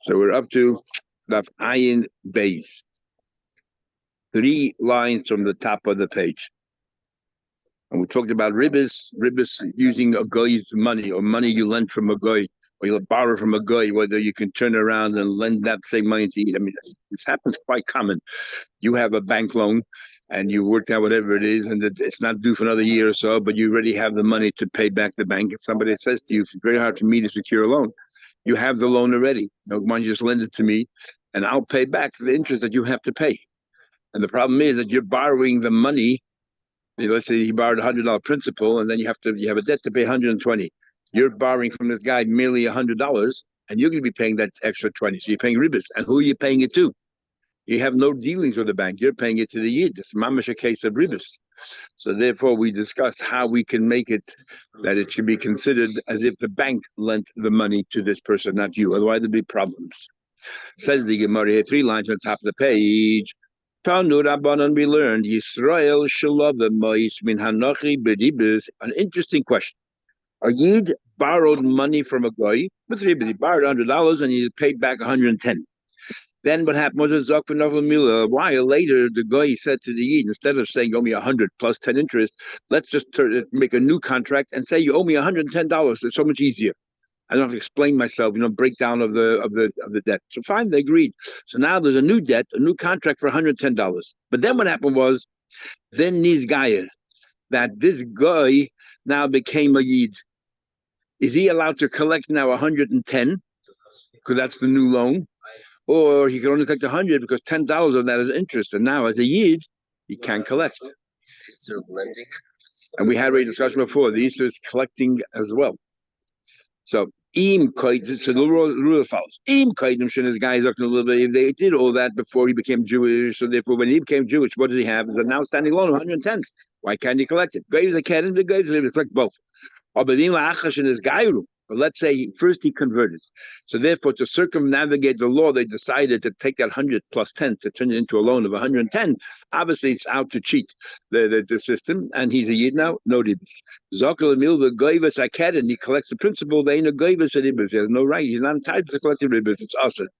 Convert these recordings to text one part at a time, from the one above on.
So we're up to Daf Ayin Beis. 3 lines from the top of the page. And we talked about ribbis using a guy's money or money you lend from a guy or you'll borrow from a guy, whether you can turn around and lend that same money to eat. I mean, this happens quite common. You have a bank loan and you worked out whatever it is, and it's not due for another year or so, but you already have the money to pay back the bank. If somebody says to you, it's very hard for me to secure a loan, you have the loan already. Why don't you just lend it to me and I'll pay back the interest that you have to pay. And the problem is that you're borrowing the money. Let's say he borrowed $100 principal, and then you have a debt to pay 120. You're borrowing from this guy merely $100, and you're going to be paying that extra 20. So you're paying ribbis, and who are you paying it to? You have no dealings with the bank. You're paying it to the yid. It's mamash a case of ribbis. So therefore, we discussed how we can make it that it should be considered as if the bank lent the money to this person, not you. Otherwise, there'd be problems. Says the Gemara here, 3 lines on top of the page. Tanu Rabbanan, we learned Yisrael Shalava Mois Min Hanochi Beribis. An interesting question. A yid borrowed money from a guy with ribis. He borrowed $100 and he paid back 110. Then what happened was a a while later, the guy said to the yid, instead of saying owe me 100 plus 10 interest, let's just make a new contract and say you owe me $110. It's so much easier. I don't have to explain myself, breakdown of the debt. So fine, they agreed. So now there's a new debt, a new contract for $110. But then what happened was, then this guy, that this guy now became a yid. Is he allowed to collect now 110 because that's the new loan, or he can only collect 100 because $10 of that is interest, and now as a yid he can't collect? And we had a discussion before. The Easter is collecting as well. So the rule follows. His guy is talking a little bit. If they did all that before he became Jewish, so therefore when he became Jewish, what does he have? Is a now standing loan of 110. Why can't he collect it? Guys, they can, the guys they collect both. But let's say first he converted. So therefore, to circumnavigate the law, they decided to take that 100 plus 10 to turn it into a loan of 110. Obviously, it's out to cheat the system, and he's a yid now, no ribis. Zokel Milva Goivas Akadin, he collects the principal, they ain't a Goivas ribis. He has no right, he's not entitled to collect the ribis, it's awesome.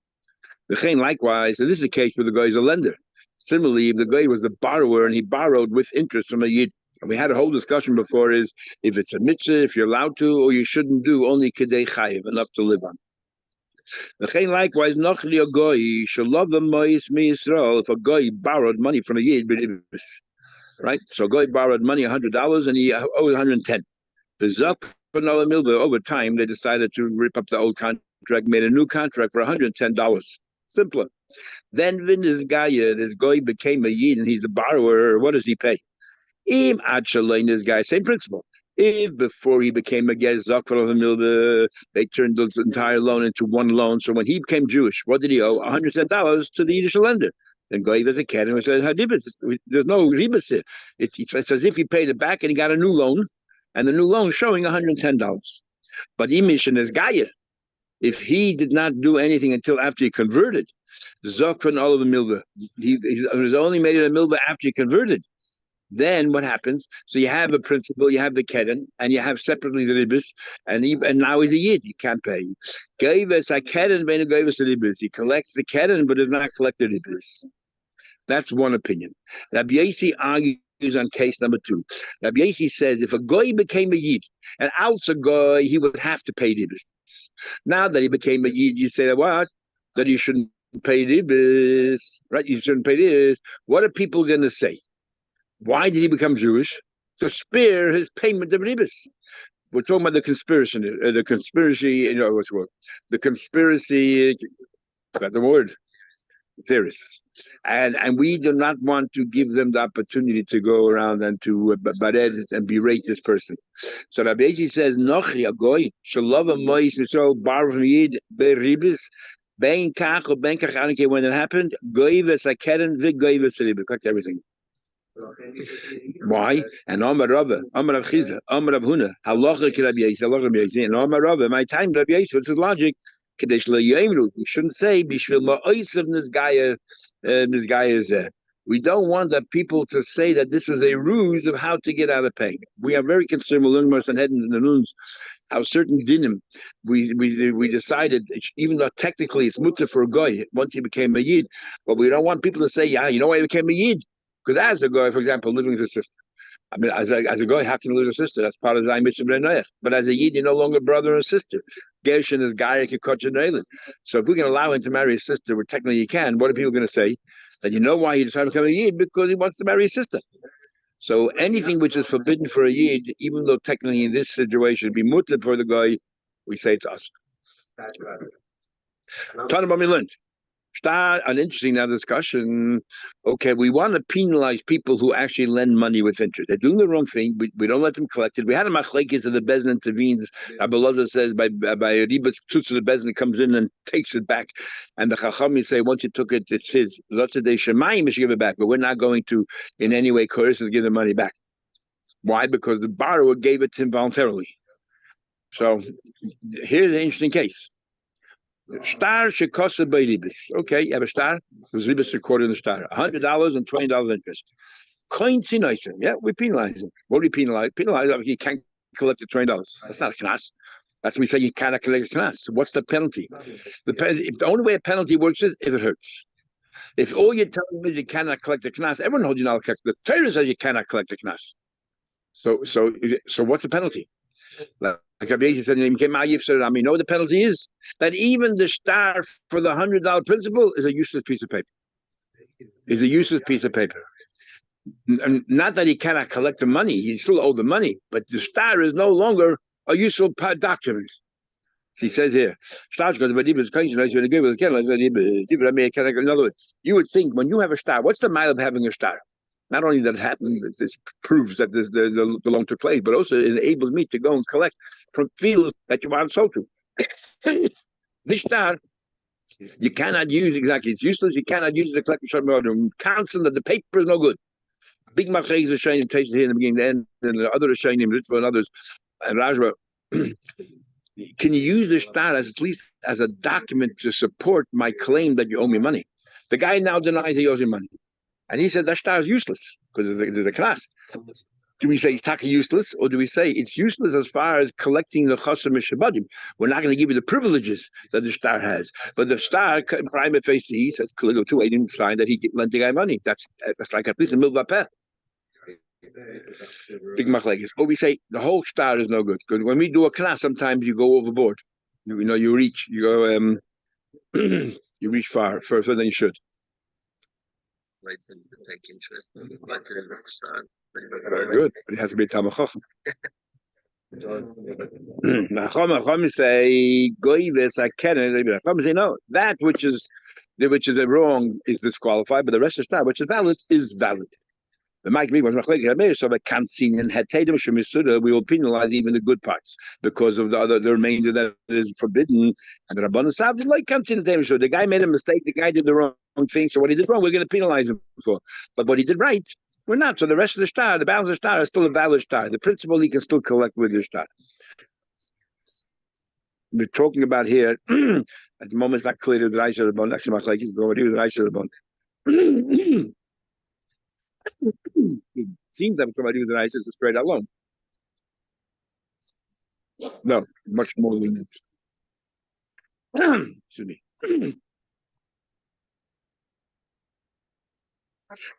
Likewise, and this is the case where the guy is a lender. Similarly, if the guy was a borrower and he borrowed with interest from a yid, and we had a whole discussion before, is if it's a mitzvah, if you're allowed to, or you shouldn't do, only kedei chayiv, enough to live on. Likewise, nochli a goy shalava mois mi Yisrael. If a guy borrowed money from a yid, right? So a guy borrowed money $100 and he owed 110. Over time, they decided to rip up the old contract, made a new contract for $110. Simpler. Then when this guy became a yid and he's the borrower, what does he pay? This guy, same principle. If before he became a gezak they turned the entire loan into one loan. So when he became Jewish, what did he owe? $110 to the Yiddish lender. Then Goy was a cat and said, there's no ribas here. It's as if he paid it back and he got a new loan, and the new loan showing $110. But Imish and his Gaia, if he did not do anything until after he converted, Zokran all of the milva, he was only made it a milva after he converted. Then what happens? So you have a principal, you have the keren, and you have separately the ribis, and now he's a yid. You can't pay. He collects the keren, but does not collect the ribis. That's one opinion. Rabbi Yossi argues on case number 2. Rabbi Yossi says if a goy became a yid, and else a goy, he would have to pay ribis. Now that he became a yid, you say that what? That you shouldn't pay ribis, right? You shouldn't pay this. What are people going to say? Why did he become Jewish? To spare his payment of ribis. We're talking about the conspiracy, the conspiracy, that's the word, theorists. And we do not want to give them the opportunity to go around and to berate this person. So Rabbi Yossi says, Nochi agoy, shalava mois Yisrael bar from yid beribis, ben kach or ben kach, I don't care when it happened, goyves akeren v'goyves ribis, collect everything. Why? And Amar Rava, Amar Rav Chizda, Amar Rav Huna, Halacha ki Rabbi Yossi, Halacha Rabbi Yossi, and Amar Rava, my time Rabbi Yossi, what's his logic? Kadesh lo yemru. You shouldn't say bishvil ma'osav this guy is there. We don't want the people to say that this was a ruse of how to get out of paying. We are very concerned with learning more Sanhedrin in the noons, how certain dinim we decided, even though technically it's mutter for a guy once he became a yid, but we don't want people to say, yeah, you know why he became a yid? Because as a guy, for example, living with his sister. I mean, as a guy, how can you lose a sister? That's part of the mitzvah b'nei. But as a yid, you're no longer brother or sister. Gershon is Garik Kotchanaylan. So if we can allow him to marry his sister, where technically he can, what are people going to say? That you know why he decided to become a yid? Because he wants to marry his sister. So anything which is forbidden for a yid, even though technically in this situation be mutter for the guy, we say it's us. Tanabami learned. Start an interesting now discussion. Okay, we want to penalize people who actually lend money with interest. They're doing the wrong thing. We don't let them collect it. We had a machlekes of the Bezdin intervenes. Abelazar says by Ribas Tzutz, the Bezdin comes in and takes it back, and the Chachamim say once you took it, it's his. Lotzadei Shemayim should give it back, but we're not going to in any way coerce him to give the money back. Why? Because the borrower gave it to him voluntarily. So here's an interesting case. Star shekosa by ribis. Okay, you have a star. There's ribis recorded in the star. $100 and $20 interest. Coin sinaiser. Yeah, we penalize him. What do we penalize? Penalize him. He can't collect the $20. That's not a knas. That's when we say you cannot collect a knas. What's the penalty? The only way a penalty works is if it hurts. If all you're telling me is you cannot collect a knas, everyone holds you not collect. The Torah says you cannot collect a knas. So what's the penalty? Like Rabbi said, I mean, the penalty is that even the star for the $100 principal is a useless piece of paper. Is a useless piece of paper. Not that he cannot collect the money; he still owed the money, but the star is no longer a useful document. He says here, in other words, you would think when you have a star, what's the mile of having a star? Not only that it happened, this proves that the loan took place, but also it enables me to go and collect from fields that you aren't sold to. This star, you cannot use exactly. It's useless. You cannot use it to collect the short order. Constant that the paper is no good. Big machzes are showing takes it here in the beginning, and the other is showing him Ritva and others and Rajba. Can you use the star as at least as a document to support my claim that you owe me money? The guy now denies he owes him money. And he said that star is useless because there's a class. Do we say it's taka useless, or do we say it's useless as far as collecting the chasam mishabadim? We're not going to give you the privileges that the star has, but the star, in prime face, he says Kaligo 2 didn't sign that he lent the guy money. That's like at least a milvapeh. Big machlekes. Or we say the whole star is no good because when we do a class, sometimes you go overboard. You reach, you go, you reach further than you should. Take interest. Very good, but it has to be Talmid Chacham. Chacham say goyves I can. Chacham say no. That which is wrong is disqualified, but the rest of the which is valid is valid. The Mike was so the Kansin and Hetadim Shemisuda, we will penalize even the good parts because of the remainder that is forbidden. And the Rabbanan Sab did like Kansin and Hetadim. So the guy made a mistake, the guy did the wrong thing. So what he did wrong, we're going to penalize him for. But what he did right, we're not. So the rest of the star, the balance of the star is still a valid star. The principle he can still collect with the star. We're talking about here, at the moment it's not clear to the Raisa of the bone. Actually, my is going to do the Raisa of the bone. It seems that somebody who's an ISIS is straight out loan. No, much more than that. Excuse me.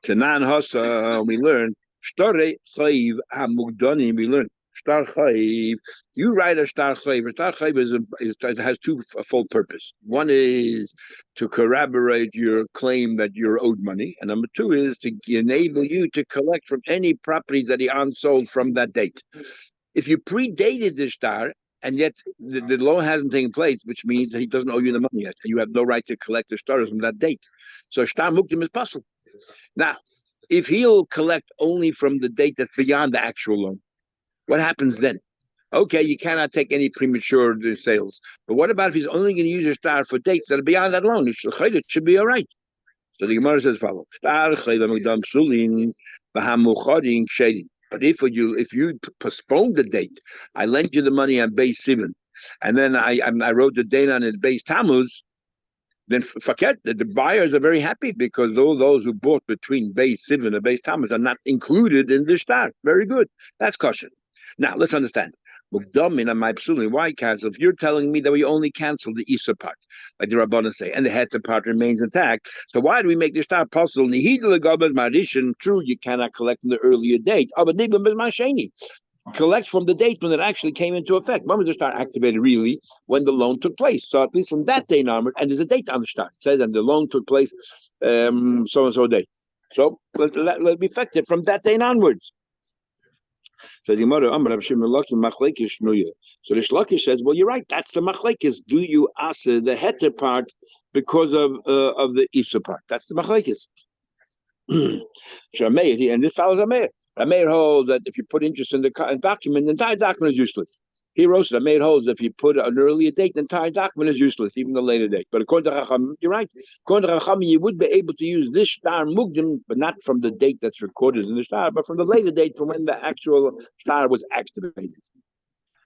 Tanan Hasa, we learn Shtare Chayiv Hamugdani. We learn Shtar Chayiv. You write a Shtar Chayiv. Shtar Chayiv has two full purpose. One is to corroborate your claim that you're owed money, and number two is to enable you to collect from any properties that he unsold from that date. If you predated the Shtar, and yet the loan hasn't taken place, which means that he doesn't owe you the money yet, and you have no right to collect the Shtar from that date. So Shtar Mukdim is possible. Now, if he'll collect only from the date that's beyond the actual loan, what happens then? Okay, you cannot take any premature sales. But what about if he's only going to use a star for dates that are beyond that loan? It should be all right. So the Gemara says follow. But if you postpone the date, I lent you the money on base 7, and then I wrote the date on it base Tammuz, then forget that the buyers are very happy because all those who bought between base 7 and base Tammuz are not included in the star. Very good. That's caution. Now let's understand. Why cancel? If you're telling me that we only canceled the Isa part, like the Rabbana say, and the Heta part remains intact, so why do we make the star possible? True, you cannot collect from the earlier date. Collect from the date when it actually came into effect. When was the star activated really? When the loan took place. So at least from that day onwards, and there's a date on the star. It says that the loan took place so and so date. So let be effective from that day onwards. So the mother, So the Shlakish says, well, you're right. That's the machlekes. Do you asa the heter part because of the isa part? That's the machlekes. And this follows Ameir. Ameir holds that if you put interest in the document, the entire document is useless. He wrote it. Ameir holds that if you put an earlier date, the entire document is useless, even the later date. But according to Chacham, you're right. According to Chacham, you would be able to use this star mugdim, but not from the date that's recorded in the star, but from the later date from when the actual star was activated.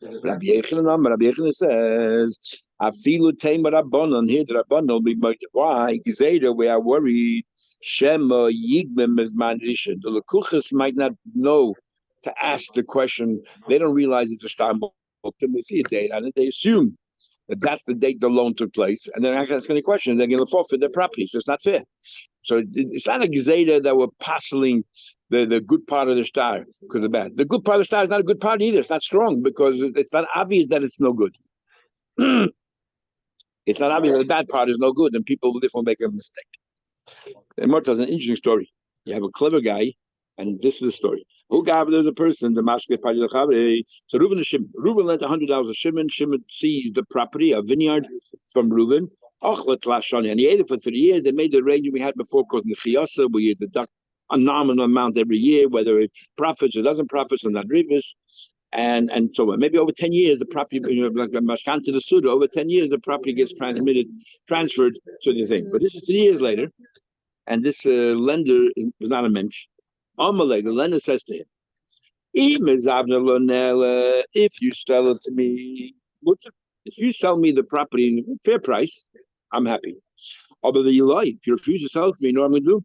Rabbi Yechanan says, "Afilu teimar rabbanon." Here, the rabbanon will be why? Gzeira, we are worried. Shema yigmem is manrisha. The lekuchas might not know to ask the question. They don't realize it's a star book. They see a date on it. They assume that that's the date the loan took place, and they're not asking any questions. They're going to forfeit their property. So it's not fair. So it's not a gzeira that we're passing the good part of the star because of bad. The good part of the star is not a good part either. It's not strong because it's not obvious that it's no good. It's not obvious that the bad part is no good, and people will therefore make a mistake. The Mort has an interesting story. You have a clever guy, and this is the story. Who gave the person the mashke party? So Reuben and Shimon. Reuben lent $100 to Shimon. Shimon seized the property, a vineyard from Reuben. And he ate it for 3 years. They made the arrangement we had before called the chiyasa, where you deduct a nominal amount every year, whether it profits or doesn't profit, or not ribis, and so on. Maybe over 10 years, the property, like mashkan to the suda, over 10 years, the property gets transferred to the thing. But this is 3 years later, and this lender was not a mensch. Amalek, the lender says to him, if you sell it to me, if you sell me the property in fair price, I'm happy. Although if you refuse to sell it to me, you know what I'm going to do?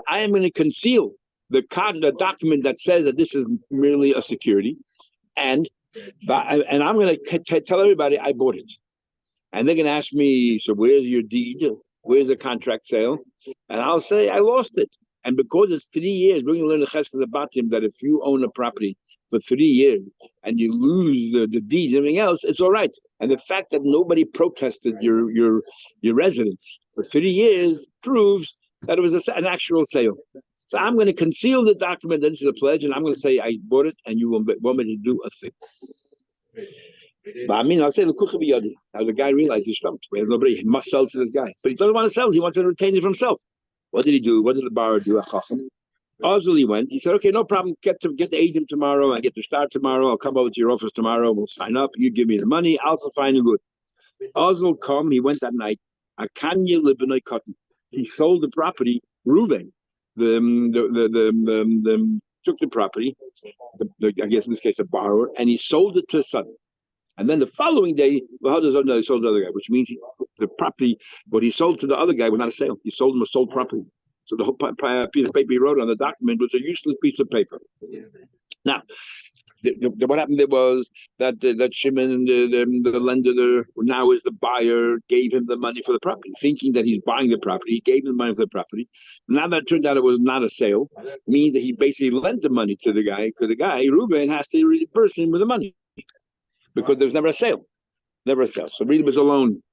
I am going to conceal the document that says that this is merely a security, and I'm going to tell everybody I bought it. And they're going to ask me, so where's your deed? Where's the contract sale? And I'll say, I lost it. And because it's 3 years, we're going to learn the cheskes about him that if you own a property for 3 years and you lose the deed and everything else, it's all right. And the fact that nobody protested your residence for 3 years proves that it was an actual sale. So I'm going to conceal the document that this is a pledge, and I'm going to say I bought it, and you want me to do a thing. But I mean, I'll say the how the guy realized he's stumped. There's nobody, he must sell to this guy, but he doesn't want to sell. He wants to retain it for himself. What did he do? What did the borrower do? Ozil went. He said, "Okay, no problem. Get the agent tomorrow. I get to start tomorrow. I'll come over to your office tomorrow. We'll sign up. You give me the money. I'll find the good." Ozil come. He went that night. Akanya Libinoi cotton. He sold the property. Reuben, took the property. I guess in this case the borrower, and he sold it to his son. And then the following day, well, he sold the other guy, which means the property, what he sold to the other guy was not a sale. He sold him a sold property. So the whole piece of paper he wrote on the document was a useless piece of paper. Now, what happened there was that Shimon, the lender, now is the buyer, gave him the money for the property, thinking that he's buying the property. He gave him the money for the property. Now that turned out it was not a sale, means that he basically lent the money to the guy, because the guy, Reuben, has to reimburse him with the money. Because there was never a sale. So Rita was alone.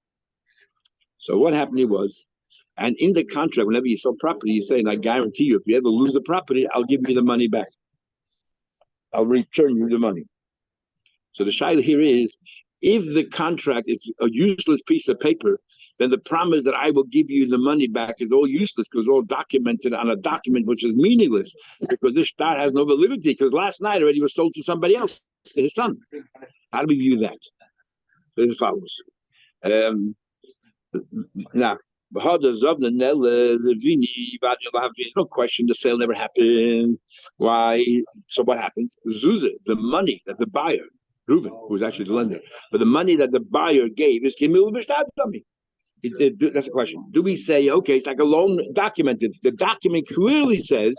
So what happened was, and in the contract, whenever you sell property, you say, and I guarantee you, if you ever lose the property, I'll give you the money back. I'll return you the money. So the shaila here is, if the contract is a useless piece of paper, then the promise that I will give you the money back is all useless, because it's all documented on a document which is meaningless, because this star has no validity, because last night already was sold to somebody else, to his son. How do we view that? This is follows. Now, there's no question the sale never happened. Why? So what happens? Zuzah, the money that the buyer, Reuben, who was actually the lender, but the money that the buyer gave is Kimil B'Shtadami. That's the question. Do we say, okay, it's like a loan documented? The document clearly says,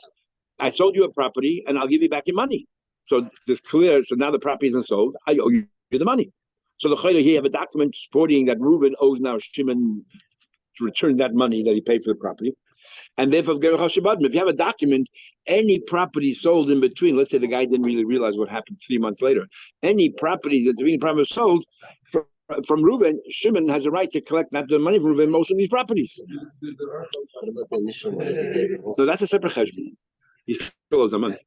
I sold you a property and I'll give you back your money. So this clear. So now the property isn't sold. I owe you the money. So the chayla here you have a document supporting that Reuben owes now Shimon to return that money that he paid for the property. And therefore, if you have a document, any property sold in between, let's say the guy didn't really realize what happened 3 months later, any property that the property was sold from Reuben, Shimon has a right to collect not the money from Reuben, most of these properties. So that's a separate cheshbon. He still owes the money.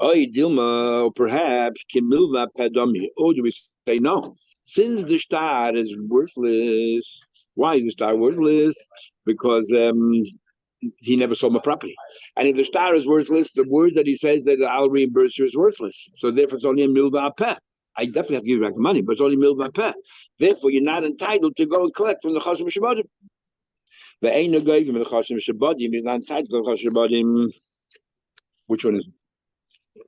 Oy Dilma, or perhaps Kimilva Padomi. Or do we say no? Since the star is worthless, why is the star worthless? Because he never sold my property. And if the star is worthless, the word that he says that I'll reimburse you is worthless. So therefore it's only a milva peh. I definitely have to give you back the money, but it's only milva peh. Therefore you're not entitled to go and collect from the Chashem Shabbatim. The ain't no guy from the Chashem Shabbatim is not entitled to the Chashem Shabbatim. Which one is it?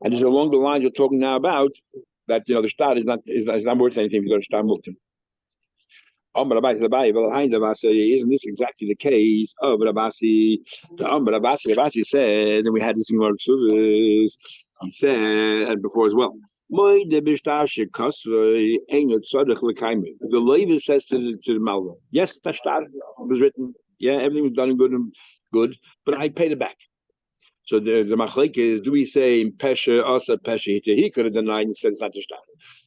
And it's along the lines you're talking now about that the star is not worth anything if you go to star muktim. Isn't this exactly the case of Rabasi? Rabasi said, and we had this in our service, he said before as well. The Levi says to the Malva, yes, the star was written, yeah, everything was done good, but I paid it back. So the machlek is, do we say pesha asa pesha? He could have denied and said it's not the star.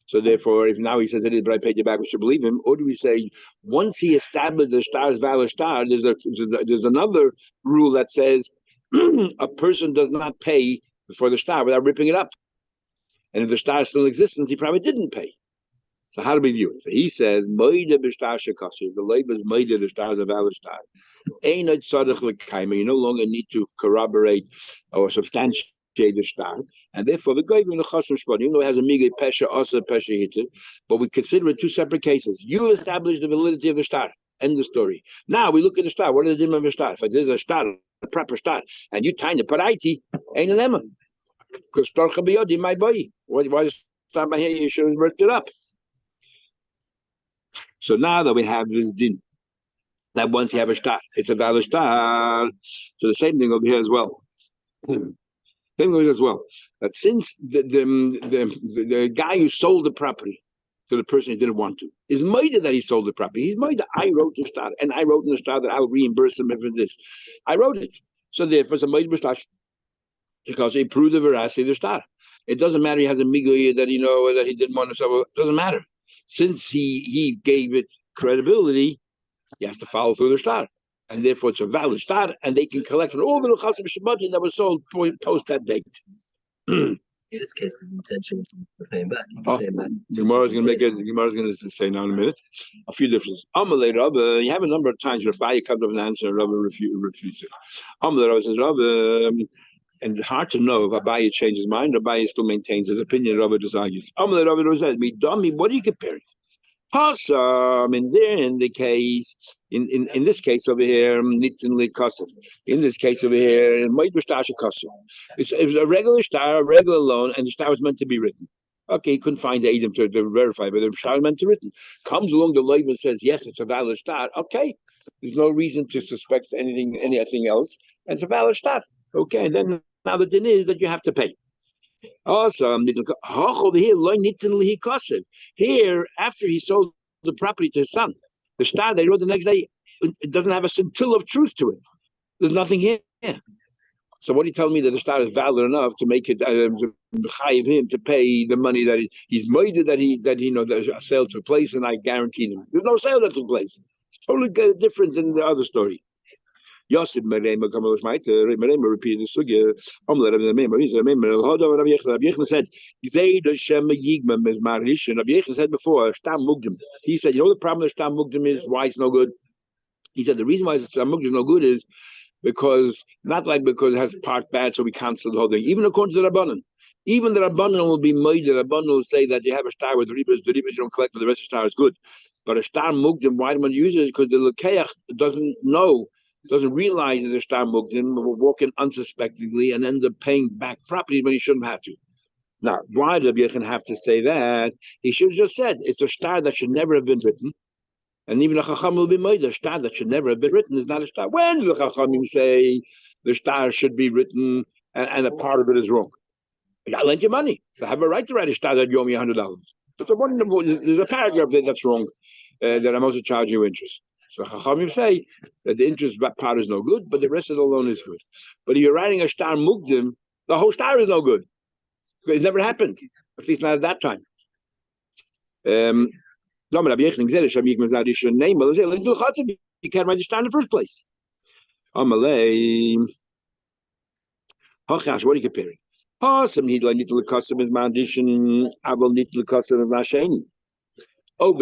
So therefore, if now he says it is, but I paid you back, we should believe him. Or do we say once he established the star is valid star, there's another rule that says a person does not pay for the star without ripping it up. And if the star is still in existence, he probably didn't pay. So how do we view it? So he says, "Moida b'shtar shekasir." The label is moida. The star is a valid star. You no longer need to corroborate or substantiate the star, and therefore the guy in the chasam shpad, even though it has a migay pesha asa pesha hitter, but we consider it two separate cases. You establish the validity of the star. End the story. Now we look at the star. What is the dim of the star? If there's a star, a proper star, and you tie the paraiti, ain't an lemon. Because star chabiyodi my boy. Why the star by here? You should have worked it up. So now that we have this din, that once you have a star, it's a valid star. So the same thing over here as well. Same thing as well. That since the guy who sold the property to the person he didn't want to is made that he sold the property. He's made that I wrote the star, and I wrote in the star that I'll reimburse him for this. I wrote it. So therefore, it's a made star because he proved the veracity of the star. It doesn't matter he has a migoy that that he didn't want to sell. It doesn't matter. Since he gave it credibility, he has to follow through the star. And therefore it's a valid star, and they can collect from all the Chasam Shabbatim that was sold post that date. In this case, the intention is to pay him back. Gemara is going to say now in a minute a few differences. Amalei Rabba, you have a number of times Rabbi comes up with an answer, and Rabba refuses it. Amalei Rabba says, Rabba, and it's hard to know if Abaye changes his mind. Abaye still maintains his opinion. Rabbi just argues. Amalei Rabba says, "Me dummy, what are you comparing?" In the case, in this case over here, in this case over here, it was a regular star, a regular loan, and the star was meant to be written. Okay, he couldn't find the item to verify, but the star was meant to be written. Comes along the Lev and says, yes, it's a valid star. Okay, there's no reason to suspect anything else. And it's a valid star. Okay, and then now the din is that you have to pay. Also, here, after he sold the property to his son, the star they wrote the next day, it doesn't have a scintilla of truth to it. There's nothing here. So what are you telling me that the star is valid enough to make it chayiv him to pay the money that he's made that a sale took place, and I guarantee him there's no sale that took place. It's totally different than the other story. Yosef Merema repeated the sugya. Rabbi said, Rabbi said before, Stam Mugdim. He said, the problem with Stam Mugdim is why it's no good. He said the reason why Stam Mugdim is no good is because it has part bad, so we cancel the whole thing. Even according to the Rabbanan. Even the Rabbanan will be made. The Rabbanan will say that you have a star with ribas. The ribas you don't collect, but the rest of the star is good. But a star Mugdim, why do one use it? Because the Lekeach doesn't realize that the star mugdim, will walk in unsuspectingly and end up paying back properties when he shouldn't have to. Now, why does Yechon have to say that? He should have just said it's a star that should never have been written, and even a chacham will be made. A star that should never have been written is not a star. When the chachamim say the star should be written and a part of it is wrong, I lent you money, so I have a right to write a star that you owe me $100. There's a paragraph there that's wrong, that I'm also charging you interest. So Chachamim say that the interest part is no good, but the rest of the loan is good. But if you're writing a star mugdim, the whole star is no good. It's never happened, at least not at that time. You can't write the star in the first place. Amalei. What are you comparing? Over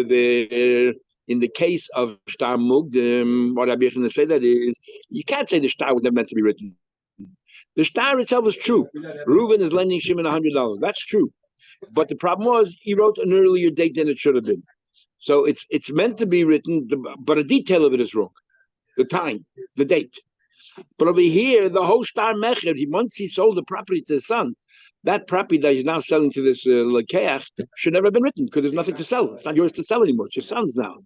there, in the case of Shtar Mugdim, what I'm going to say that is, you can't say the Shtar was never meant to be written. The Shtar itself is true. Reuben is lending Shimon $100. That's true. But the problem was, he wrote an earlier date than it should have been. So it's meant to be written, but a detail of it is wrong. The time, the date. But over here, the whole Shtar Mecher, once he sold the property to his son, that property that he's now selling to this Lekeach should never have been written because there's nothing to sell. It's not yours to sell anymore. It's your son's now.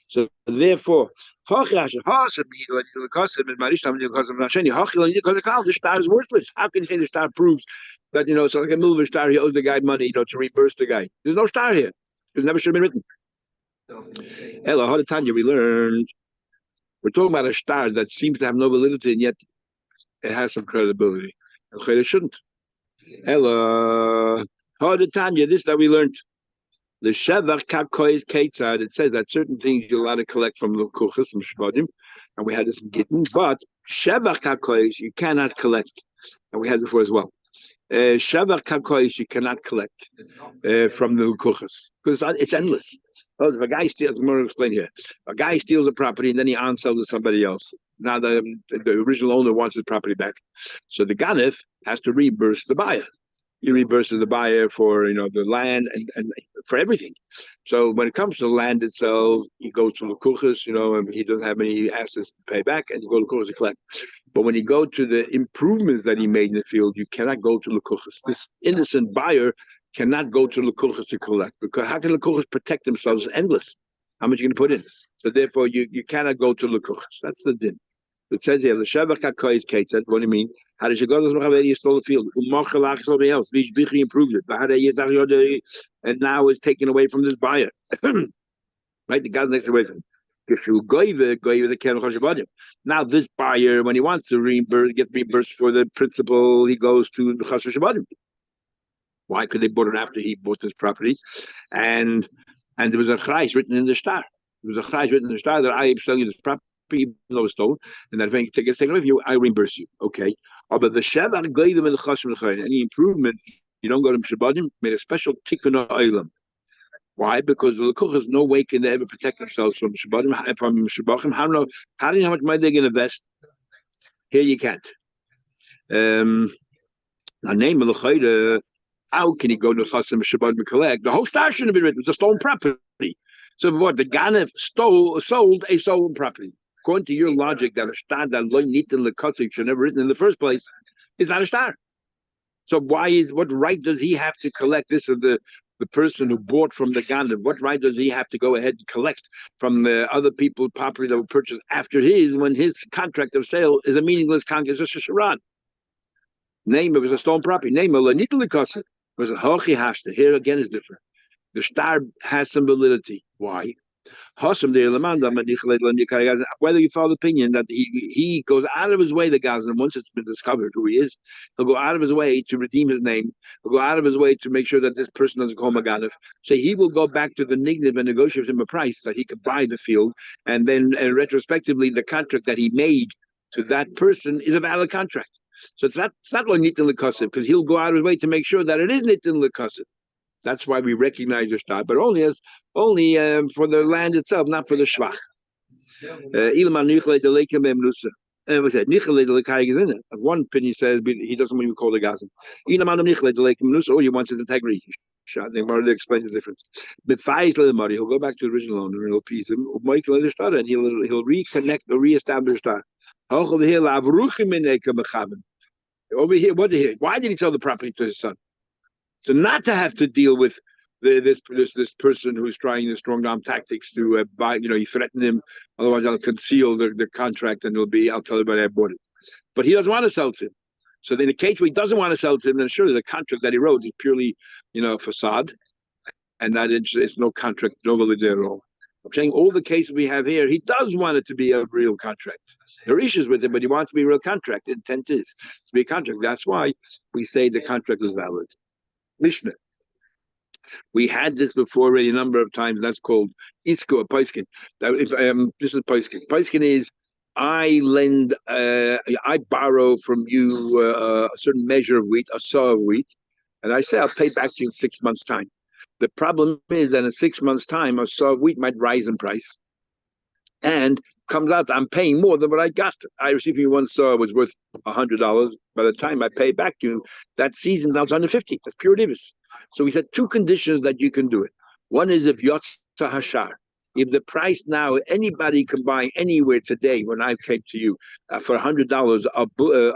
So therefore, the star is worthless. How can you say the star proves that, so like a Milva star, he owes the guy money, to reimburse the guy? There's no star here. It never should have been written. Hello, how Tanya we learned. We're talking about a star that seems to have no validity and yet it has some credibility. And it shouldn't. Hello, how Tanya, this that we learned. The Shevach Kakois Ketzad, it says that certain things you're allowed to collect from the Kuchas, from Shvadim, and we had this in Gittin, but Shevach Kakois you cannot collect, and we had before as well. Shevach Kakois you cannot collect from the Kuchas, because it's endless. Well, if a guy steals, I'm going to explain here. A guy steals a property and then he on-sells to somebody else. Now the original owner wants his property back. So the Ganef has to reimburse the buyer. He reimburses the buyer for the land and for everything. So when it comes to the land itself, he goes to the Lukuchas, and he doesn't have any assets to pay back, and you go to Lukuchas to collect. But when you go to the improvements that he made in the field, you cannot go to Lukuchas. This innocent buyer cannot go to Lukuchas to collect, because how can Lukuchas protect themselves? It's endless. How much are you going to put in? So therefore, you cannot go to Lukuchas. That's the din. It says here, the Shabbat HaKois Ketzad. What do you mean? How did you go to the stole the field? Somebody else. Bichi improved it. And now is taken away from this buyer. Right? The guy's next away from him. Now this buyer, when he wants to get reimbursed for the principal, he goes to the Chasher Shabbatim. Why? Because they bought it after he bought this property. And there was a chrais written in the star. There was a chrais written in the star that I am selling you this property, even though it's stolen, and that if anything gets taken away from you, I reimburse you. Okay. But the Shabbat Gleidim and the Chashem, any improvements, you don't go to Shabbatim, made a special tikkun olam. Why? Because the Lukuchas no way can they ever protect themselves from Shabbatim, from Shabbachim. How do you know how much money they're going to invest? Here you can't. Now, name of the how can he go to Chasem Shabbatim and collect? The whole star shouldn't have been written. It's a stolen property. So what? The Ganef sold a stolen property. According to your logic, that a star that lo nitin lekotzik should never written in the first place is not a star. So what right does he have to collect? This is the person who bought from the Ganef. What right does he have to go ahead and collect from the other people's property that were purchased after his, when his contract of sale is a meaningless contract? It's just a sharan. Name it was a stolen property. Name it lo nitin lekotzik was a hochi hashta. Here again is different. The star has some validity. Why? Whether you follow the opinion that he goes out of his way, the Gazan, once it's been discovered who he is, he'll go out of his way to redeem his name. He'll go out of his way to make sure that this person doesn't call him a Ganef. So he will go back to the Nigniv and negotiate with him a price that he could buy the field, and then retrospectively the contract that he made to that person is a valid contract. So it's not like nitin lekosif, because he'll go out of his way to make sure that it is nitin lekosif. That's why we recognize the shtar, but only for the land itself, not for the shvach. One opinion says he doesn't even call the gazan. Or he wants his integrity. They already explained the difference. He'll go back to the original owner and he'll piece him, and he'll reconnect or reestablish that. Over here, what did he? Why did he sell the property to his son? So not to have to deal with this person who's trying the strong arm tactics to buy. You threaten him, otherwise I'll conceal the contract and I'll tell everybody I bought it. But he doesn't want to sell to him. So in the case where he doesn't want to sell it to him, then surely the contract that he wrote is purely, facade, and that it's no contract, no validity at all. I'm saying all the cases we have here, he does want it to be a real contract. There are issues with it, but he wants to be a real contract. The intent is to be a contract. That's why we say the contract is valid. Mishnah. We had this before already a number of times. That's called isko or paiskin. This is paiskin. Paiskin is I borrow from you a certain measure of wheat, a saw of wheat, and I say I'll pay back to you in 6 months' time. The problem is that in 6 months' time, a saw of wheat might rise in price, and comes out I'm paying more than what I got. I received from you one saw was worth $100. By the time I pay back to you, that season now it's 150. That's pure divis. So we said two conditions that you can do it. One is if yotza hashar, if the price now anybody can buy anywhere today. When I came to you for $100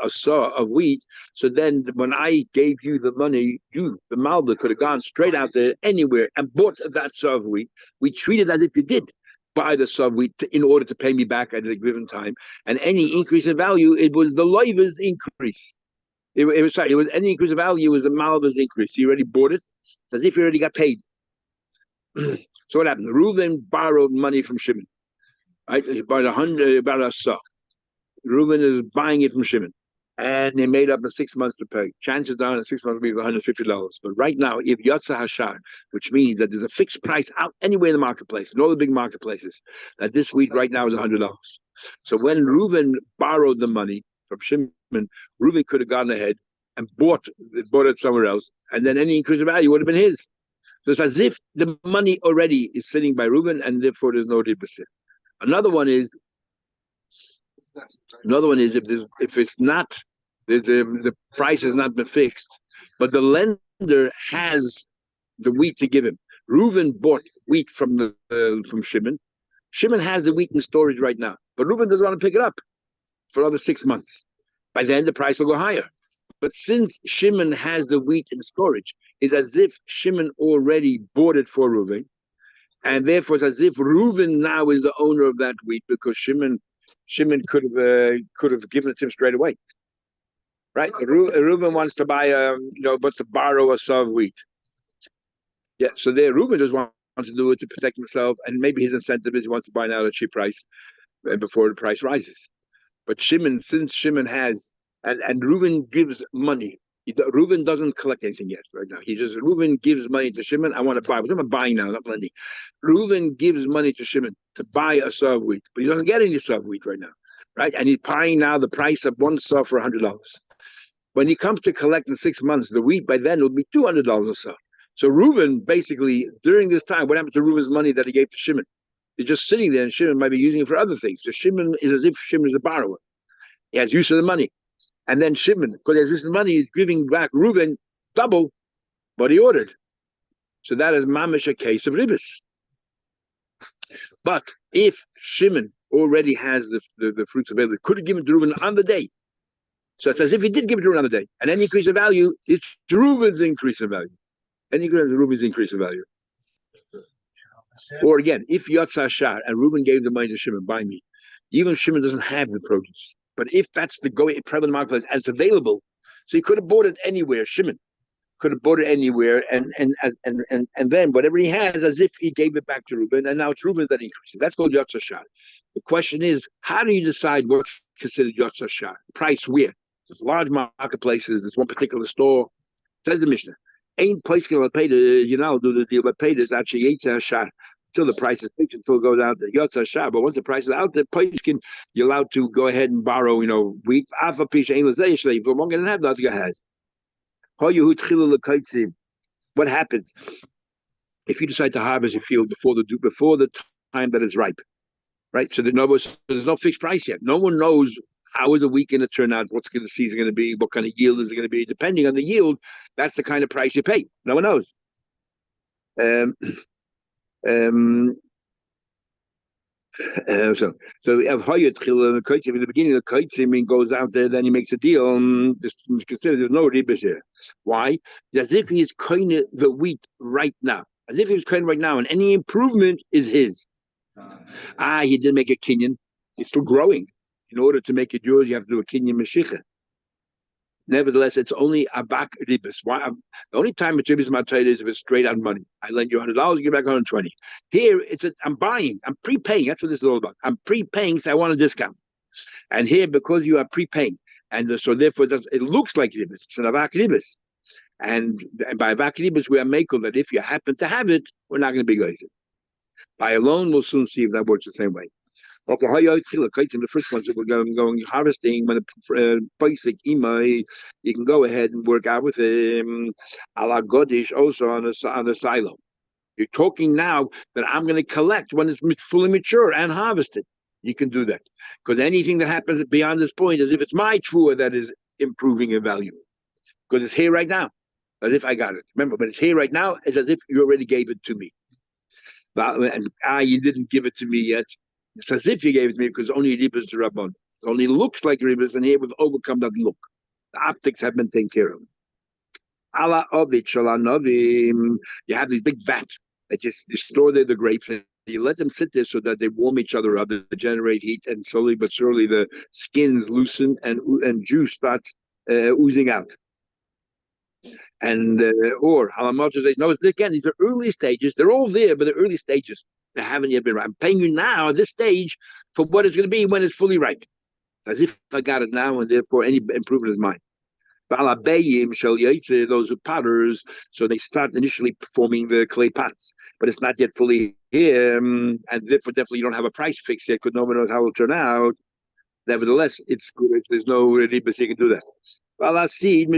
a saw of wheat, so then when I gave you the money, you the Malda could have gone straight out there anywhere and bought that saw of wheat. We treat it as if you did buy the saw of wheat in order to pay me back at a given time, and any increase in value, it was the loiva's increase. It was any increase of value, it was the Malva's increase. He already bought it. It's as if he already got paid. So what happened? Reuven borrowed money from Shimon. Right? He bought about a saw. Reuven is buying it from Shimon. And they made up in 6 months to pay. Chances down in 6 months will be $150. But right now, if Yotza Hashar, which means that there's a fixed price out anywhere in the marketplace, in all the big marketplaces, that this wheat right now is $100. So when Reuven borrowed the money from Shimon, Reuven could have gone ahead and bought it somewhere else, and then any increase of value would have been his. So it's as if the money already is sitting by Reuven, and therefore there's no riba. Another one is if it's not the price has not been fixed, but the lender has the wheat to give him. Reuven bought wheat from Shimon. Shimon has the wheat in storage right now, but Reuven doesn't want to pick it up for another 6 months. By then the price will go higher. But since Shimon has the wheat in storage, it's as if Shimon already bought it for Reuven, and therefore it's as if Reuven now is the owner of that wheat, because Shimon could have given it to him straight away. Right? Reuben wants to buy wants to borrow a saw of wheat. Yeah, so there Reuben just wants to do it to protect himself, and maybe his incentive is he wants to buy now at a cheap price before the price rises. But since Shimon has, and Reuben gives money. Reuben doesn't collect anything yet right now. Reuben gives money to Shimon. I want to buy. I'm buying now, not lending. Reuben gives money to Shimon to buy a saw of wheat, but he doesn't get any saw of wheat right now, right? And he's buying now the price of one saw for $100. When he comes to collect in 6 months, the wheat by then will be $200 or so. So Reuben, basically, during this time, what happened to Reuben's money that he gave to Shimon? He's just sitting there, and Shimon might be using it for other things. So Shimon is as if Shimon is a borrower. He has use of the money. And then Shimon, because he has use of the money, he's giving back Reuben double what he ordered. So that is mamish a case of ribis. But if Shimon already has the fruits available, could have given to Reuben on the day. So it's as if he did give it to Reuben on the day. And any increase of value is Reuben's increase of value. Any increase of Reuben's increase of value. Or again, if Yotza Shar and Reuben gave the money to Shimon, buy me, even Shimon doesn't have the produce. But if that's the prevalent marketplace and it's available, so he could have bought it anywhere. Shimon could have bought it anywhere, and then whatever he has, as if he gave it back to Reuben, and now it's Reuben that increases. That's called Yotza Shar. The question is, how do you decide what's considered Yotza Shar? Price where? There's large marketplaces. There's one particular store. Says the Mishnah, ain't place going to pay the do the deal, but pay this actually Yotza Shar. Until the price is fixed, until it goes out there. Yotza Shar. But once the price is out there, you're allowed to go ahead and borrow, wheat. Alpha pisha ain't l'zeh. If one can have that, you has. What happens if you decide to harvest your field before the time that it's ripe? Right? So there's no fixed price yet. No one knows how is the wheat going to turn out, what's the season going to be, what kind of yield is it going to be. Depending on the yield, that's the kind of price you pay. No one knows. So if in the beginning of the kaitzim goes out there, then he makes a deal. This is considered there's no ribas here. Why? As if he is kind of the wheat right now. As if he was kind right now, and any improvement is his. He didn't make a kinyan. It's still growing. In order to make it yours, you have to do a kinyan meshicha. Nevertheless, it's only abak ribis. Why? The only time it's ribis matrade is if it's straight out money. I lend you $100, you give back 120. Here, I'm buying, I'm prepaying. That's what this is all about. I'm prepaying, so I want a discount. And here, because you are prepaying, and so therefore it looks like ribis. It's an abak ribis. And by abak ribis, we are making that if you happen to have it, we're not going to be good. By alone, we'll soon see if that works the same way. Okay, how you the first one, so we're going harvesting when the basic imai, you can go ahead and work out with ala godish also on the silo. You're talking now that I'm going to collect when it's fully mature and harvested. You can do that because anything that happens beyond this point is if it's my trua that is improving in value because it's here right now, as if I got it. Remember, but it's here right now. It's as if you already gave it to me. And you didn't give it to me yet. It's as if you gave it to me because only ribas to Rabban. It only looks like ribas, and here we've overcome that look. The optics have been taken care of. Ala ovid shalanovim. You have these big vats that you store there the grapes, and you let them sit there so that they warm each other up, they generate heat, and slowly but surely the skins loosen and juice starts oozing out. And or Halamot says, no, again, these are early stages. They're all there, but they're early stages. They haven't yet been ripe. I'm paying you now at this stage for what it's going to be when it's fully ripe. As if I got it now, and therefore any improvement is mine. Those who potters, so they start initially performing the clay pots, but it's not yet fully here, and therefore definitely you don't have a price fix yet because nobody knows how it will turn out. Nevertheless, it's good. There's no ribas you can do that. Well, I see that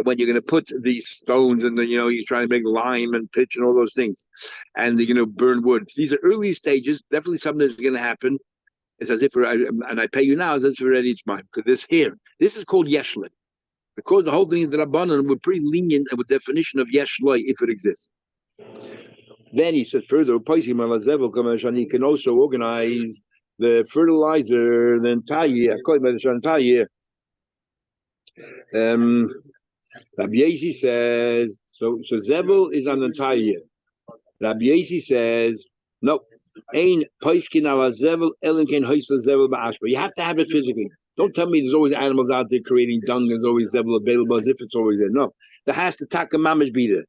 when you're going to put these stones and you're trying to make lime and pitch and all those things, and burn wood. These are early stages. Definitely something that's going to happen. It's as if and I pay you now as if already it's mine because this is called yeshlet. Because the whole thing is that Rabbanan we're pretty lenient with definition of yeshloi if it exists. Then he says further, he can also organize the fertilizer the entire year. Rabbi Yezi says so Zebel is on the entire year. Rabbi Yezi says no. You have to have it physically. Don't tell me there's always animals out there creating dung. There's always Zebel available as if it's always there. No, there has to taka mamish be there.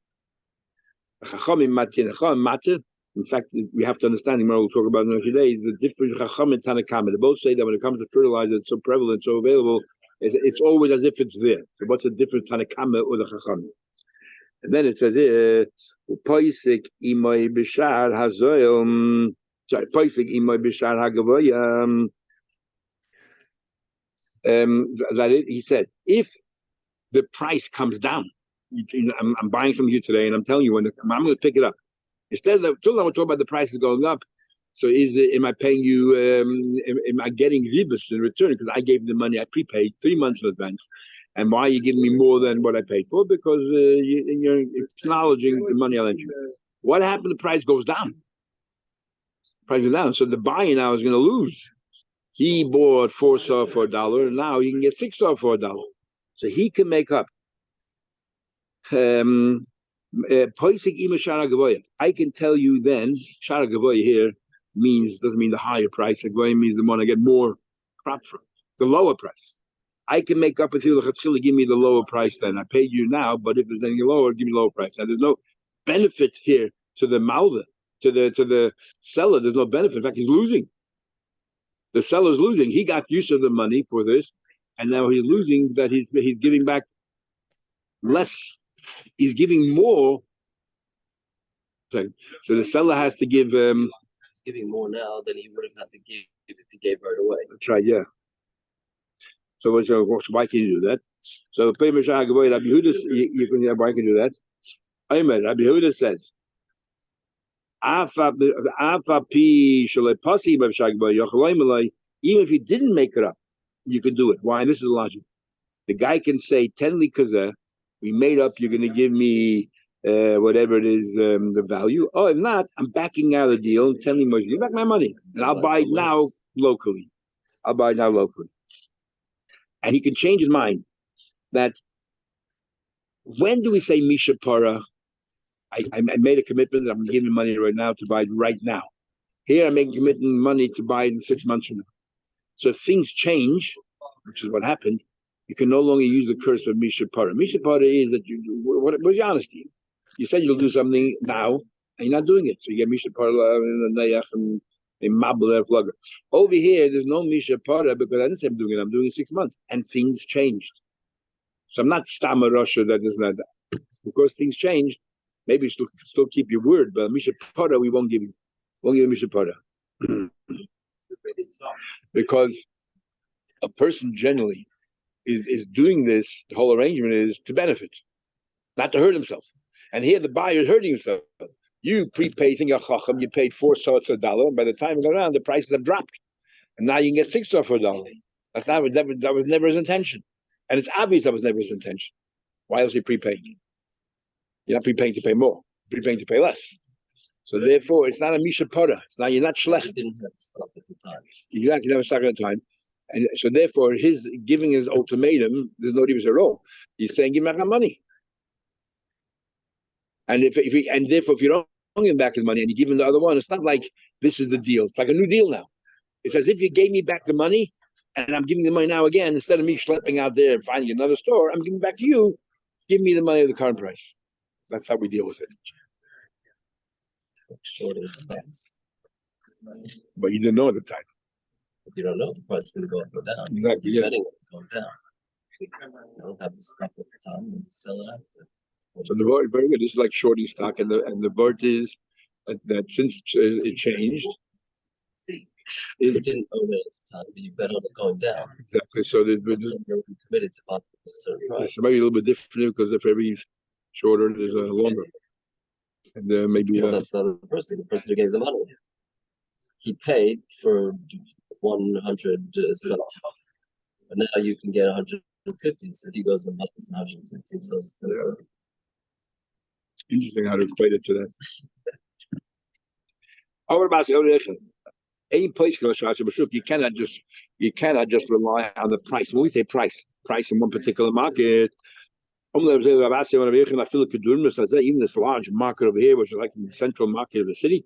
In fact, we have to understand. We'll talk about it today. Is the difference Chacham and Tanakama. They both say that when it comes to fertilizer, it's so prevalent, so available. It's always as if it's there. So what's the difference, Tanakama or the Chacham? And then it says Poisik imay bishar hazoyim. Sorry, Poisik imay bishar hagavoyim. He said, if the price comes down, I'm buying from you today, and I'm telling you when I'm going to pick it up. Instead of till now, we're talking about the prices going up. So am I paying you? Am I getting ribas in return because I gave the money I prepaid 3 months in advance? And why are you giving me more than what I paid for? Because you're acknowledging the money I lent you. What happened? The price goes down. Price goes down. So the buyer now is going to lose. He bought 4 saw for $1, and now he can get 6 saw for $1. So he can make up. I can tell you then, Shara Gavoya here doesn't mean the higher price. Gavoya means the one I get more crop from. The lower price. I can make up with you, give me the lower price then. I paid you now, but if there's anything lower, give me the lower price. Now there's no benefit here to the malva, to the seller. There's no benefit. In fact, he's losing. The seller's losing. He got use of the money for this, and now he's losing that he's giving back less. He's giving more. So the seller has to give. He's giving more now than he would have had to give if he gave right away. That's right. Yeah. So why can you do that? So Rabbi Yehuda, why can you do that? Rabbi Yehuda says, even if you didn't make it up, you could do it. Why? And this is the logic. The guy can say, 10 likazeh, we made up, you're going to give me whatever it is, the value. Oh, if not, I'm backing out of the deal and telling me, give back my money. And I'll buy it now locally. And he can change his mind. That when do we say Misha Para? I made a commitment. I'm giving money right now to buy it right now. Here I'm making commitment money to buy it in 6 months from now. So if things change, which is what happened, you can no longer use the curse of Mishapara. Mishapara is that what's your honesty? You said you'll do something now, and you're not doing it. So you get Mishapara and Nayach and a Mabler flugger. Over here, there's no Mishapara because I didn't say I'm doing it. I'm doing it 6 months, and things changed. So I'm not Stama Russia that is not that. Because things changed, maybe you still keep your word, but Mishapara we won't give you. Won't give you Mishapara. Because a person generally is doing this, the whole arrangement is to benefit, not to hurt himself. And here the buyer is hurting himself. You prepaid, think of Chacham, you paid 4 sous a dollar, and by the time it got around, the prices have dropped. And now you can get 6 sous for a dollar. That was never his intention. And it's obvious that was never his intention. Why else are you prepaying? You're not prepaying to pay more, you're prepaying to pay less. So therefore, it's not a Misha Pora. It's not, you're not Shlech. He didn't have stock at the time. Exactly, never stuck at the time. And so therefore, his giving his ultimatum, there's no difference at all. He's saying, give me back my money. And if you don't give him back his money and you give him the other one, it's not like this is the deal. It's like a new deal now. It's as if you gave me back the money and I'm giving the money now again. Instead of me schlepping out there and finding another store, I'm giving back to you. Give me the money at the current price. That's how we deal with it. But you didn't know at the time. You don't know if the price is going to go up or down. Exactly. You're betting it's going down. You don't have the stock at the time and you sell it after. So the word very good. This is like shorting stock, and the word is that since it changed, You didn't own it at the time, but you bet on it going down. Exactly. So there's committed to buy a certain price. So maybe a little bit different because if every shorter, there's a longer, and maybe that's not the person. The person who gave the money, he paid for 100 sell, but now you can get 150. So he goes and buys 150. So it's interesting how to equate it to that. You cannot just rely on the price. When we say price in one particular market, even this large market over here, which is like the central market of the city.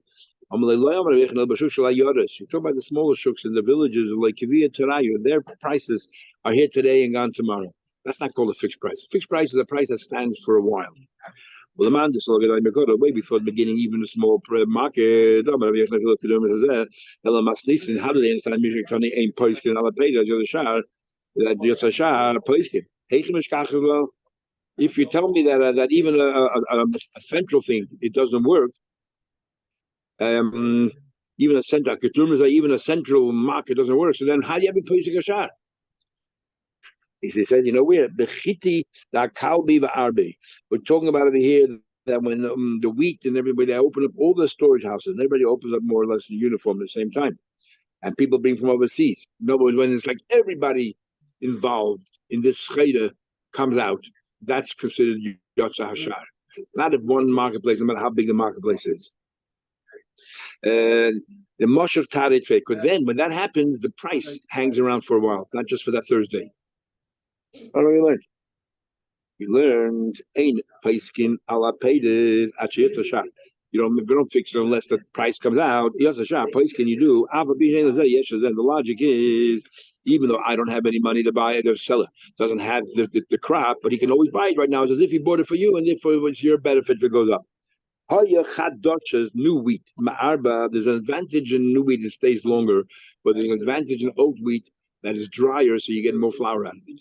You talk about the smaller shuks in the villages like Kivia Tarayu, their prices are here today and gone tomorrow. That's not called a fixed price. Fixed price is a price that stands for a while. Well, the man just look at way before the beginning, even a small market. How do they understand music? Ain't poiskin ala pega the shar that shar poiskin. If you tell me that even a central thing it doesn't work, even a central even a central market doesn't work. So then how do you have a poiskin shar? He said, we're the chiti da kalbi va'arbi. We're talking about over here that when the wheat and everybody, they open up all the storage houses, and everybody opens up more or less in uniform at the same time. And people bring from overseas. In other words, when it's like everybody involved in this scheda comes out, that's considered yotza hashar. Not if one marketplace, no matter how big the marketplace is. The mosher tarit because then when that happens, the price hangs around for a while, not just for that Thursday. What do we learn? We learned ain't paiskin ala paydes achiyatashah. You don't fix it unless the price comes out. Yatashah paiskin you do. The logic is even though I don't have any money to buy it, the seller doesn't have the crop, but he can always buy it right now. It's as if he bought it for you, and therefore it's your benefit if it goes up. New wheat. There's an advantage in new wheat, it stays longer, but there's an advantage in old wheat that is drier, so you get more flour out of it.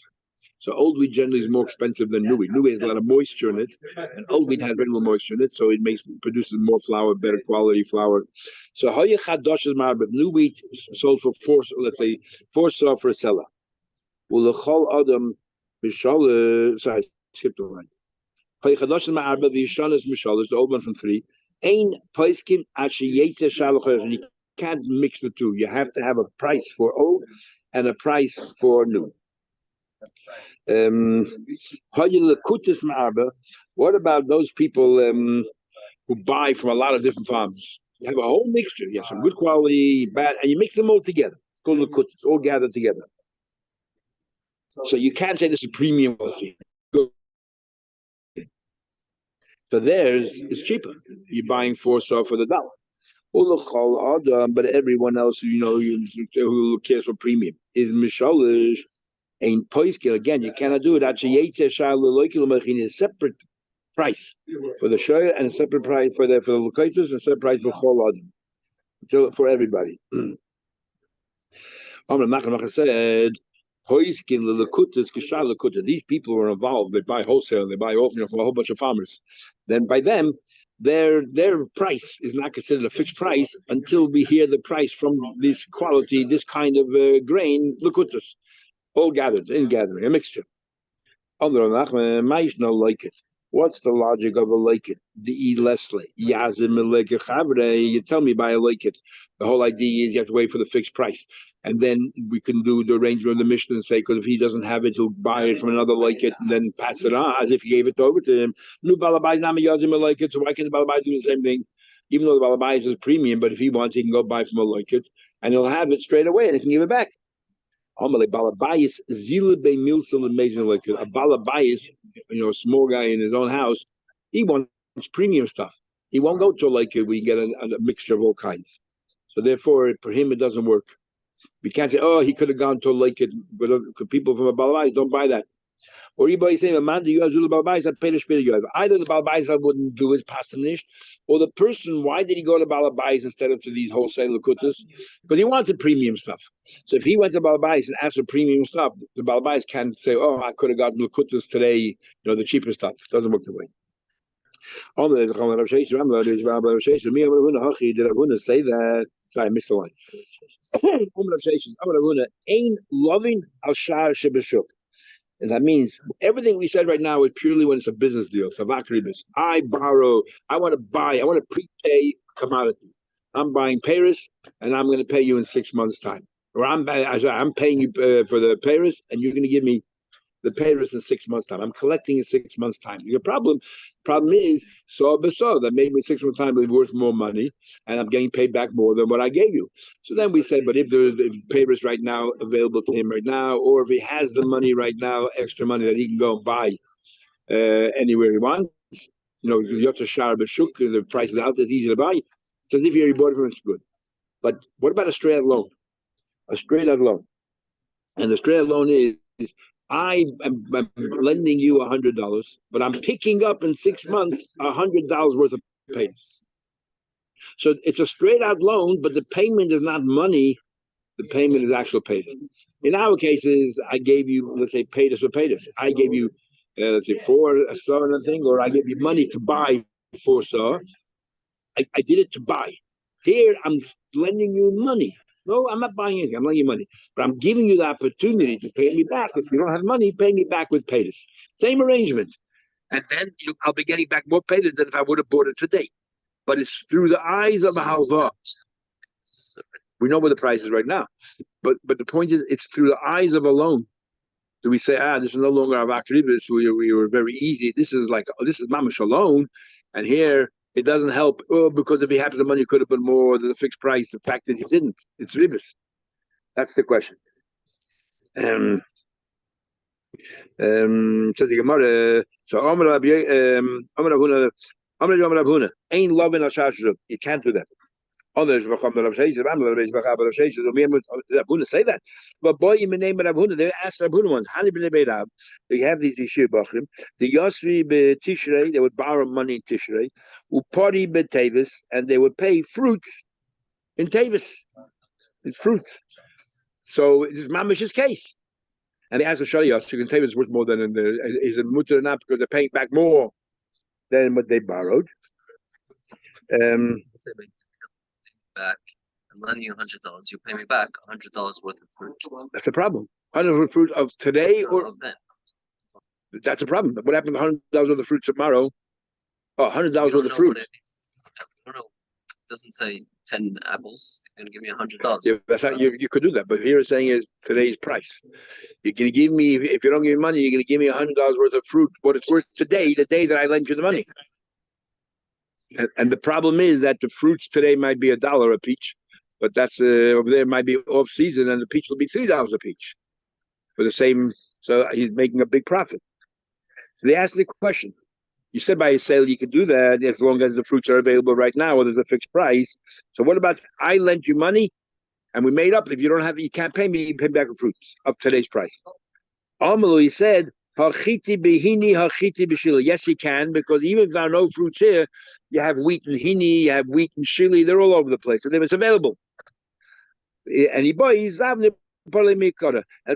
So old wheat generally is more expensive than new wheat. New wheat has a lot of moisture in it, and old wheat has very little moisture in it, so it produces more flour, better quality flour. So hoya chadosh is ma'arba. New wheat sold for 4 saw for a seller. Well, the chol adam mishal. Sorry, I skipped the line. Hoya chadosh is ma'arba. The yishan is mishal. Is the old one from 3. Ein poiskin ashiyete shalachos. You can't mix the two. You have to have a price for old and a price for new. What about those people who buy from a lot of different farms? You have a whole mixture. You have some good quality, bad, and you mix them all together. It's called lakut. It's all gathered together. So you can't say this is premium quality. So theirs is cheaper. You're buying 4 saw for the $1. But everyone else, who cares for premium is mishalish. Ein poiskel again, you cannot do it. Actually, a separate price for the shoyer and a separate price for the locations and a separate price for chol adam, for everybody. Said, these people were involved. They buy wholesale. They buy from a whole bunch of farmers. Then by them, their price is not considered a fixed price until we hear the price from this quality, this kind of grain, lakutas, all gathered in gathering, a mixture. Like it. What's the logic of a like it? The Leslie. You tell me by a like it. The whole idea is you have to wait for the fixed price. And then we can do the arrangement of the mission and say, because if he doesn't have it, he'll buy it from another like it and then pass it on as if he gave it over to him. No Balabai Nama Yazim like it, so why can't the Balabai do the same thing? Even though the Balabai is premium, but if he wants, he can go buy from a like it and he'll have it straight away and he can give it back. A balabayis, a small guy in his own house, he wants premium stuff. He won't go to like it. We get a mixture of all kinds. So therefore, for him, it doesn't work. We can't say, oh, he could have gone to like it, but people from a balabayis don't buy that. Or anybody saying, either the balabais wouldn't do his pasanish, or the person, why did he go to balabais instead of to these wholesale lakutas? Because he wanted premium stuff. So if he went to balabais and asked for premium stuff, the balabais can't say, oh, I could have gotten lakutas today, the cheaper stuff. It doesn't work that way. Did Ravuna say that? Sorry, I missed the line. Ain't loving al shar shebeshuk. And that means everything we said right now is purely when it's a business deal. Savakribis. I borrow, I want to prepay commodity. I'm buying Paris and I'm going to pay you in 6 months' time. Or I'm paying you for the Paris and you're going to give me the Paris in 6 months' time. I'm collecting in 6 months' time. Your problem is that made me 6 months' time be worth more money, and I'm getting paid back more than what I gave you. So then we said, but if there's Paris right now available to him right now, or if he has the money right now, extra money that he can go and buy anywhere he wants, Yotza Shar B'Shuk, the price is out, it's easy to buy. It's as if he already bought it from him, it's good. But what about a straight out loan? A straight out loan. And the straight out loan is I am lending you $100, but I'm picking up in 6 months $100 worth of payments. So it's a straight out loan, but the payment is not money. The payment is actual payment. In our cases, I gave you, let's say, paid us or paid us. I gave you, let's say, 4 saw and thing, or I gave you money to buy 4 saw. I did it to buy. Here, I'm lending you money. No, I'm not buying anything. I'm lending you money. But I'm giving you the opportunity to pay me back. If you don't have money, pay me back with paytas. Same arrangement. And then I'll be getting back more paytas than if I would have bought it today. But it's through the eyes of a halva. We know what the price is right now. But the point is, it's through the eyes of a loan. Do we say, this is no longer avakribis, we were very easy. This is mamash a loan. And here, it doesn't help. Oh, because if he happens, the money could have been more than the fixed price. The fact is, he didn't. It's ribis. That's the question. Says the Gemara. So Amar Rabhuna ain't loving al. You can't do that. Others Rabhuna say that. But boy, in the name of Rabhuna, they asked Rabhuna once, how did they have these issue bachrim? The Yosri be Tishrei, they would borrow money in Tishrei, Upari be Tavis, and they would pay fruits in Tavis. It's fruits. So this is Mamish's case. And they asked the Shalios, you can Tavis worth more than in the is it mutter or not because they're paying back more than what they borrowed. Back. I'm lending you $100. You pay me back $100 worth of fruit. That's a problem. $100 fruit of today or of then. That's a problem. What happened to $100 worth of fruit tomorrow? Oh, $100 worth of fruit. I don't know. It doesn't say 10 apples. You're going to give me $100. Yeah, that's not, you could do that, but here it's saying is today's price. You're going to give me, if you don't give me money, you're going to give me $100 worth of fruit. What it's worth today, the day that I lend you the money. And the problem is that the fruits today might be $1 a peach, but that's over there might be off season, and the peach will be $3 a peach for the same. So he's making a big profit. So they asked the question. You said by a sale you could do that as long as the fruits are available right now, or there's a fixed price. So what about I lent you money, and we made up? If you don't have it, you can't pay me. You pay back the fruits of today's price. Amalu, he said, Hachiti behini, hachiti b'shili. Yes, you can, because even if there are no fruits here, you have wheat and hini, you have wheat and shili, they're all over the place, and it's available. And he buys, and if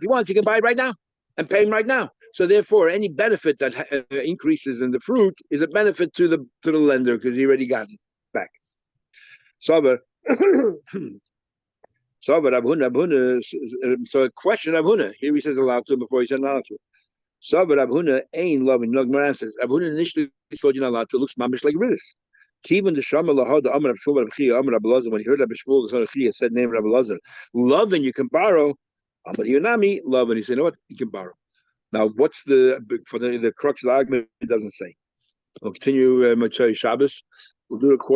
he wants, he can buy it right now and pay him right now. So therefore, any benefit that increases in the fruit is a benefit to the lender because he already got it back. So, so a question Abhuna. Here he says allowed to before he said not allowed to. So but Abhuna ain't loving. Nogmaran says Abhuna initially thought you're not allowed to. It looks mamish like Riddis. Even the Shama Lahad, the Amar Abshul Rabchia, Amar Abelazar, when he heard Abishul, the son of Chia, said name Abelazar. Love and you can borrow. Amar Yonami, love and he said, you know what? You can borrow. Now, what's the crux of the argument? It doesn't say. We'll continue Motzei Shabbos. We'll do a quarter.